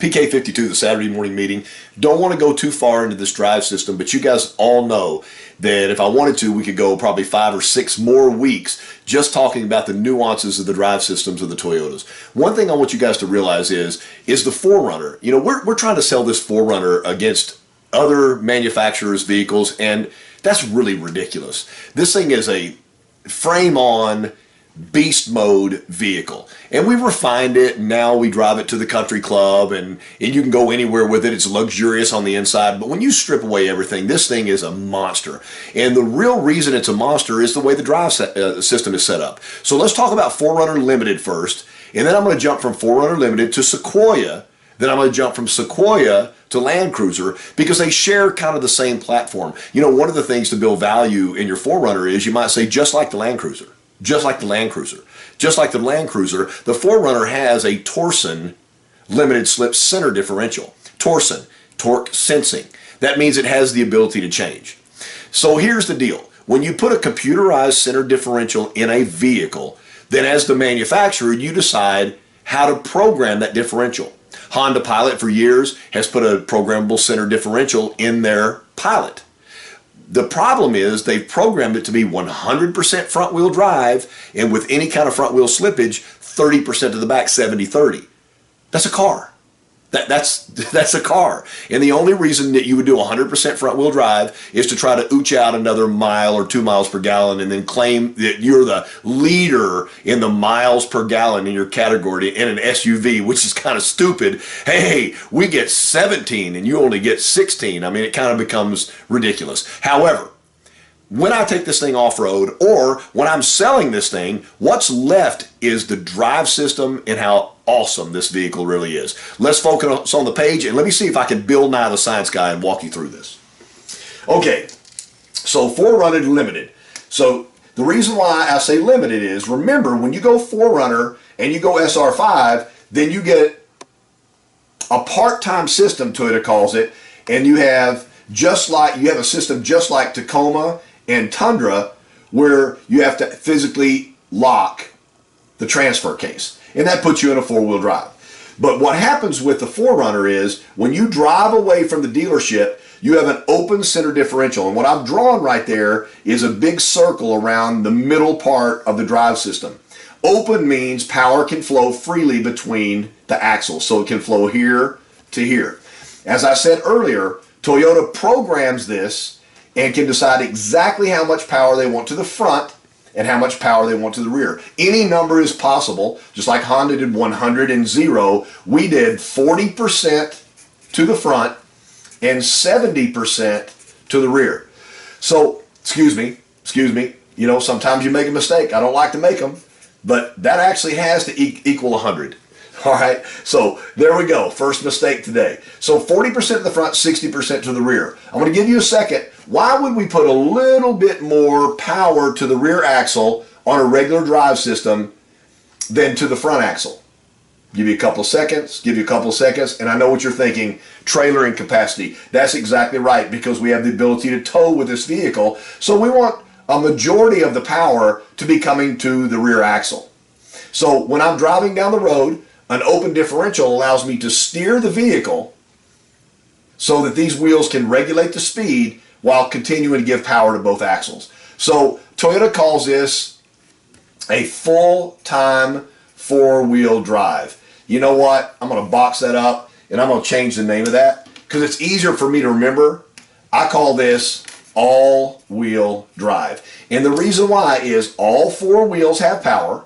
PK52, the Saturday morning meeting. Don't want to go too far into this drive system, but you guys all know that if I wanted to, we could go probably 5 or 6 more weeks just talking about the nuances of the drive systems of the Toyotas. One thing I want you guys to realize is the 4Runner. You know, we're trying to sell this 4Runner against other manufacturers' vehicles, and that's really ridiculous. This thing is a frame-on beast mode vehicle, and we refined it, and now we drive it to the country club, and you can go anywhere with it. It's luxurious on the inside, but when you strip away everything, this thing is a monster. And the real reason it's a monster is the way the drive system is set up. So let's talk about 4Runner Limited first, and then I'm going to jump from 4Runner Limited to Sequoia. Then I'm going to jump from Sequoia to Land Cruiser, because they share kind of the same platform. You know, one of the things to build value in your 4Runner is, you might say, just like the Land Cruiser. Just like the Land Cruiser. Just like the Land Cruiser, the 4Runner has a Torsen limited slip center differential. Torsen, torque sensing. That means it has the ability to change. So here's the deal. When you put a computerized center differential in a vehicle, then as the manufacturer, you decide how to program that differential. Honda Pilot for years has put a programmable center differential in their Pilot. The problem is they've programmed it to be 100% front wheel drive, and with any kind of front wheel slippage, 30% to the back, 70-30. That's a car. That's a car. And the only reason that you would do 100% front wheel drive is to try to ooch out another mile or 2 miles per gallon, and then claim that you're the leader in the miles per gallon in your category in an SUV, which is kind of stupid. Hey, we get 17 and you only get 16. I mean, it kind of becomes ridiculous. However, when I take this thing off-road, or when I'm selling this thing, what's left is the drive system and how awesome this vehicle really is. Let's focus on the page, and let me see if I can Bill Nye the Science Guy and walk you through this. Okay, so 4Runner Limited. So the reason why I say limited is, remember, when you go 4Runner and you go SR5, then you get a part-time system, Toyota calls it, and you have a system just like Tacoma and Tundra, where you have to physically lock the transfer case, and that puts you in a 4-wheel drive. But what happens with the 4Runner is, when you drive away from the dealership, you have an open center differential, and what I've drawn right there is a big circle around the middle part of the drive system. Open means power can flow freely between the axles, so it can flow here to here. As I said earlier, Toyota programs this and can decide exactly how much power they want to the front and how much power they want to the rear. Any number is possible. Just like Honda did 100 and 0, we did 40% to the front and 70% to the rear. So, excuse me, you know, sometimes you make a mistake. I don't like to make them, but that actually has to equal 100. All right, so there we go. First mistake today. So 40% to the front, 60% to the rear. I'm going to give you a second. Why would we put a little bit more power to the rear axle on a regular drive system than to the front axle? Give you a couple of seconds, and I know what you're thinking, trailering capacity. That's exactly right, because we have the ability to tow with this vehicle, so we want a majority of the power to be coming to the rear axle. So when I'm driving down the road, an open differential allows me to steer the vehicle so that these wheels can regulate the speed while continuing to give power to both axles. So Toyota calls this a full-time 4-wheel drive. You know what? I'm going to box that up, and I'm going to change the name of that because it's easier for me to remember. I call this all-wheel drive. And the reason why is all 4 wheels have power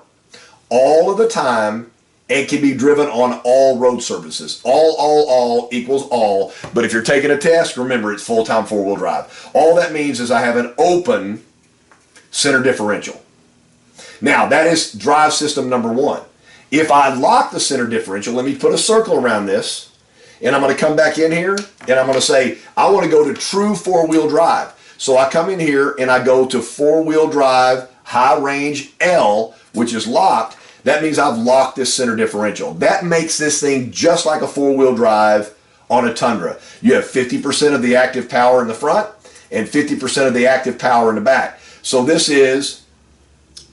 all of the time, and can be driven on all road surfaces. All equals all. But if you're taking a test, remember it's full-time 4-wheel drive. All that means is I have an open center differential. Now, that is drive system number 1. If I lock the center differential, let me put a circle around this, and I'm going to come back in here, and I'm going to say, I want to go to true 4-wheel drive. So I come in here, and I go to 4-wheel drive, high range L, which is locked. That means I've locked this center differential. That makes this thing just like a 4-wheel drive on a Tundra. You have 50% of the active power in the front and 50% of the active power in the back. So this is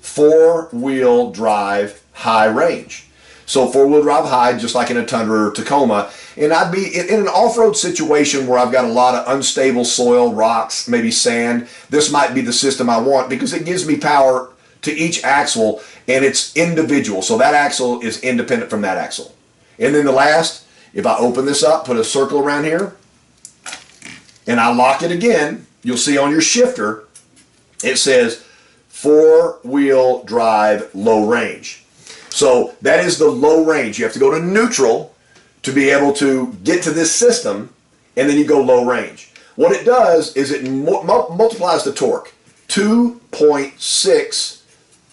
4-wheel drive high range. So four-wheel drive high, just like in a Tundra or Tacoma. And I'd be in an off-road situation where I've got a lot of unstable soil, rocks, maybe sand. This might be the system I want because it gives me power to each axle, and it's individual. So that axle is independent from that axle. And then the last, if I open this up, put a circle around here, and I lock it again, you'll see on your shifter, it says four-wheel drive low range. So that is the low range. You have to go to neutral to be able to get to this system, and then you go low range. What it does is it multiplies the torque, 2.6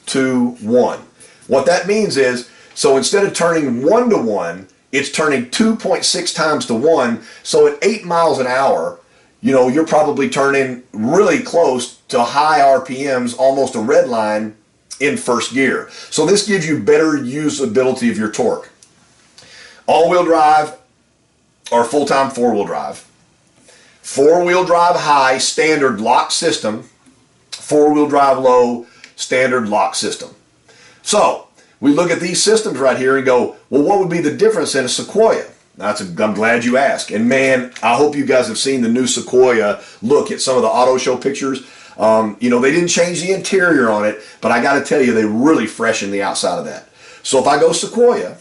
to 1. What that means is, so instead of turning 1 to 1, it's turning 2.6 times to 1. So at 8 miles an hour, you know, you're probably turning really close to high RPMs, almost a red line in first gear. So this gives you better usability of your torque. All-wheel drive or full-time four-wheel drive. Four-wheel drive high, standard lock system. Four-wheel drive low, standard lock system. So we look at these systems right here and go, well, what would be the difference in a Sequoia? I'm glad you asked. And man, I hope you guys have seen the new Sequoia. Look at some of the auto show pictures. You know, they didn't change the interior on it, but I got to tell you, they really freshened the outside of that. So if I go Sequoia,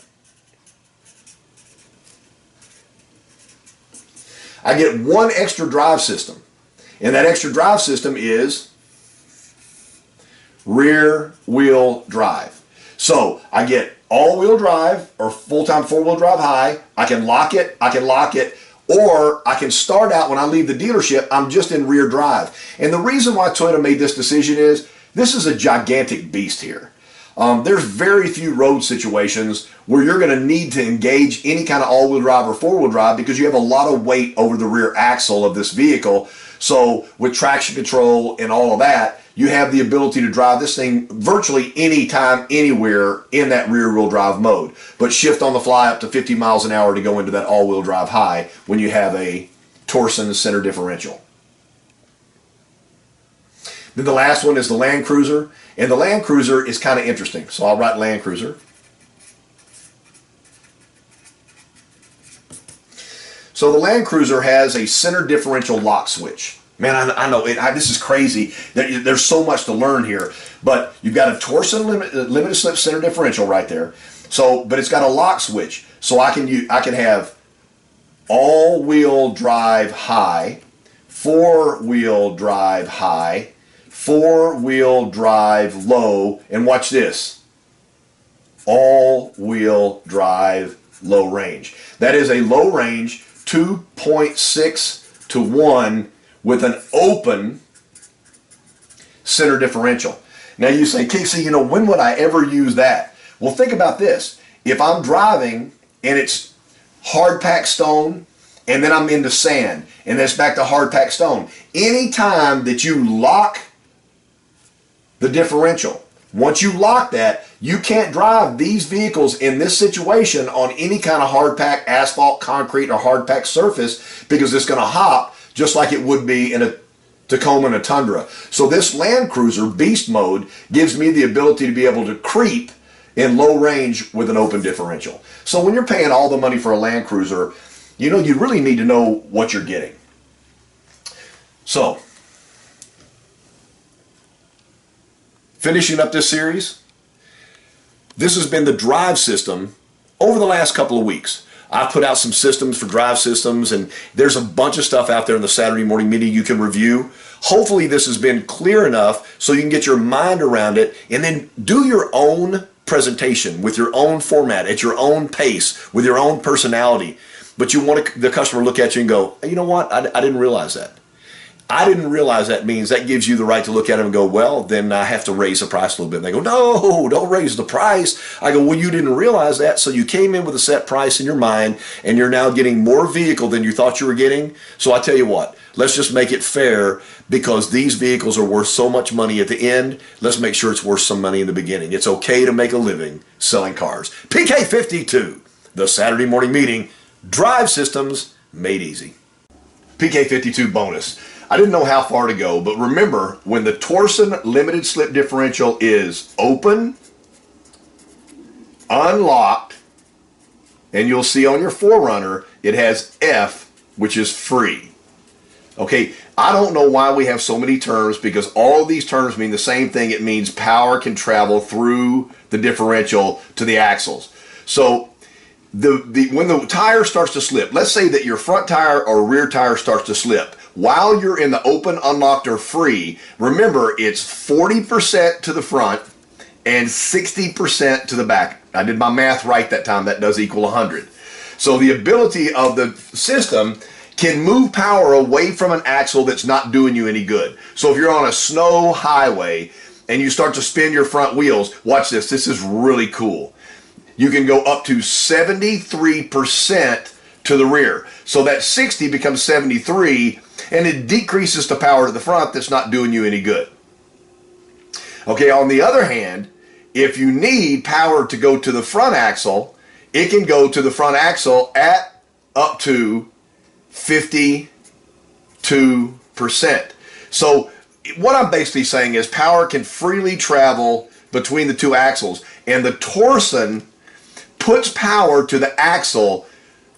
I get one extra drive system. And that extra drive system is rear wheel drive. So I get all-wheel drive or full-time four-wheel drive high. I can lock it, or I can start out when I leave the dealership, I'm just in rear drive. And the reason why Toyota made this decision is this is a gigantic beast here. There's very few road situations where you're going to need to engage any kind of all-wheel drive or four-wheel drive because you have a lot of weight over the rear axle of this vehicle. So with traction control and all of that, you have the ability to drive this thing virtually anytime, anywhere in that rear-wheel drive mode. But shift on the fly up to 50 miles an hour to go into that all-wheel drive high when you have a Torsen center differential. Then the last one is the Land Cruiser. And the Land Cruiser is kind of interesting. So I'll write Land Cruiser. So the Land Cruiser has a center differential lock switch. Man, I know, this is crazy. There's so much to learn here. But you've got a Torsen limited slip center differential right there. So, but it's got a lock switch. So I can have all-wheel drive high, four-wheel drive high, four-wheel drive low, and watch this, all-wheel drive low range. That is a low range, 2.6 to 1 with an open center differential. Now you say, Casey, you know, when would I ever use that? Well, think about this. If I'm driving and it's hard packed stone, and then I'm into sand, and then it's back to hard packed stone, anytime that you lock the differential, once you lock that, you can't drive these vehicles in this situation on any kind of hard packed asphalt, concrete, or hard packed surface because it's going to hop just like it would be in a Tacoma and a Tundra. So this Land Cruiser Beast Mode gives me the ability to be able to creep in low range with an open differential. So when you're paying all the money for a Land Cruiser, you know, you really need to know what you're getting. So, finishing up this series, this has been the drive system over the last couple of weeks. I've put out some systems for drive systems, and there's a bunch of stuff out there in the Saturday morning meeting you can review. Hopefully this has been clear enough so you can get your mind around it and then do your own presentation with your own format, at your own pace, with your own personality. But you want the customer to look at you and go, you know what, I didn't realize that. I didn't realize that means that gives you the right to look at them and go, well, then I have to raise the price a little bit. And they go, no, don't raise the price. I go, well, you didn't realize that, so you came in with a set price in your mind, and you're now getting more vehicle than you thought you were getting. So I tell you what, let's just make it fair because these vehicles are worth so much money at the end. Let's make sure it's worth some money in the beginning. It's okay to make a living selling cars. PK52, the Saturday morning meeting, drive systems made easy. PK52 bonus. I didn't know how far to go, but remember, when the Torsen limited slip differential is open, unlocked, And you'll see on your Forerunner, it has F, which is free. Okay, I don't know why we have so many terms, because all of these terms mean the same thing. It means power can travel through the differential to the axles. So when the tire starts to slip, let's say that your front tire or rear tire starts to slip, while you're in the open, unlocked, or free, remember it's 40% to the front and 60% to the back. I did my math right that time. That does equal 100. So the ability of the system can move power away from an axle that's not doing you any good. So if you're on a snow highway and you start to spin your front wheels, watch this. This is really cool. You can go up to 73% to the rear. So that 60 becomes 73, and it decreases the power to the front that's not doing you any good. Okay, on the other hand, if you need power to go to the front axle, it can go to the front axle at up to 52%. So what I'm basically saying is power can freely travel between the two axles, and the Torsen puts power to the axle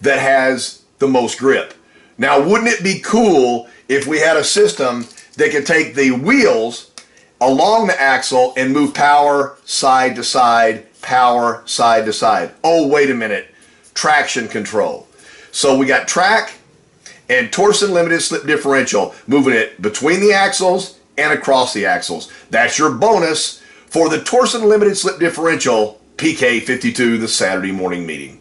that has the most grip. Now, wouldn't it be cool if we had a system that could take the wheels along the axle and move power side to side, power side to side? Oh, wait a minute. Traction control. So we got track and Torsen limited slip differential, moving it between the axles and across the axles. That's your bonus for the Torsen limited slip differential PK52, the Saturday morning meeting.